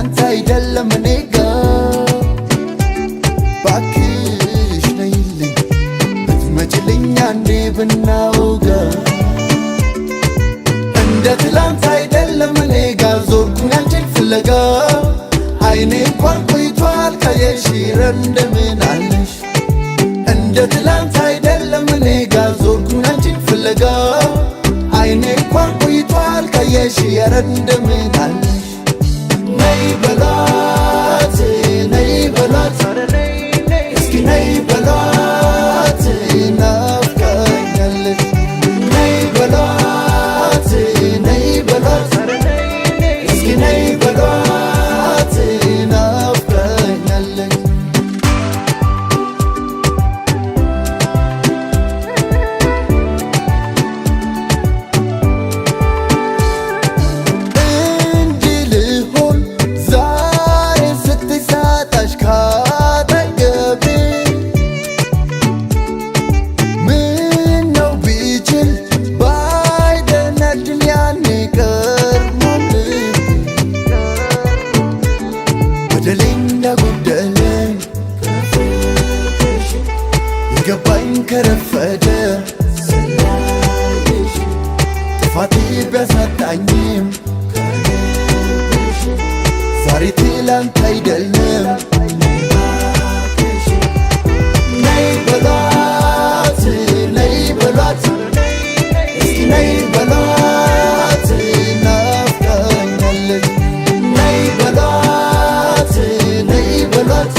ትላንት አይደለም እኔ ጋር ባክሽ ነይልኝ ብትመጪልኝ አንዴ ብናወጋ እንደ ትላንት አይደለም እኔ ጋር ዞርኩኝ አንቺን ፍለጋ አይኔ እንኳን ቆይቷል ካየሽ እንደምን አለሽ እንደ ትላንት አይደለም እኔ ጋር ዞርኩኝ አንቺን ፍለጋ አይኔ እንኳን ቆይቷል ካየሽ እንደምን አለሽ ነይ በሏት ነይ በሏት እስኪ ነይ በሏት ናፍቃኛለች ነይ በሏት ነይ በሏት እስኪ ነይ በሏት ናፍቃኛለች ገባኝ ከረፈደ ጥፋቴ ቢያሳጣኝም ዛሬ ትላንት አይደለም ነይ በሏት ነይ በሏት እስኪ ነይ በሏት ናፍቃኛለች ነይ በሏት ነይ በሏት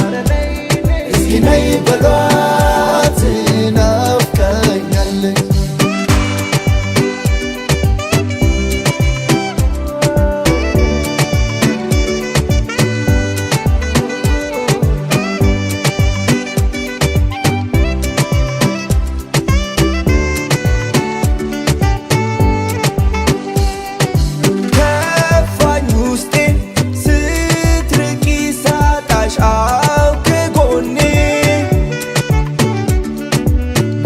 እስኪ ነይ በሏት ናፍቃኛለች ከፋኝ ውስጤ ስትርቂ ሳጣሽ ከጎኔ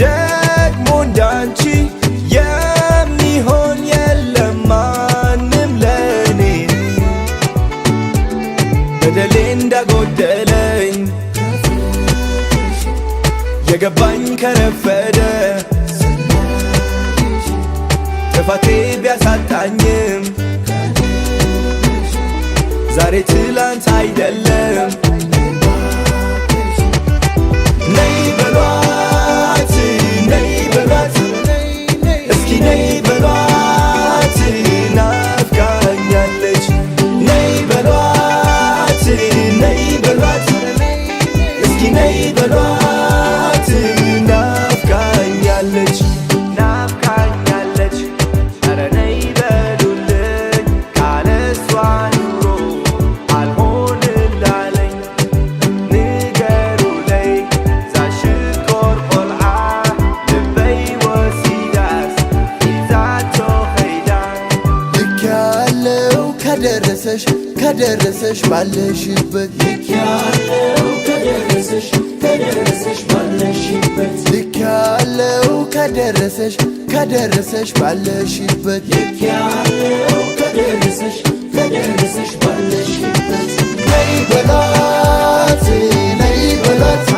ደግሞ እንዳንቺ የሚሆን የለም ማንም ለኔ በደሌ እንዳጎደለኝ የገባኝ ከረፈደ ጥፋቴ ቢያሳጣኝም ዛሬ ትላንት አይደለም ነይ በሏት ነይ በሏት እስኪ ነይ በሏት ናፍቃኛለች ነይ በሏት ነይ በሏት እስኪ ነይ በሏት ናፍቃኛለች ናፍቃኛለች ኧረ ነይ በሉልኝ ካለሷ ኑሮ አልሆንላለኝ ንገሩለይ ዛሽኮር ቆልዓ ልበይ ወሲዳስ ይዛቶ ኸይዳ ልክ ያለው ከደረሰሽ ባለሽበት ልክ ያለው ከደረሰሽ ባለሽበት ልክ ያለው ከደረሰሽ ባለሽበት ልክ ያለው ከደረሰሽ ባለሽበት ነይ በሏት ነይ በሏት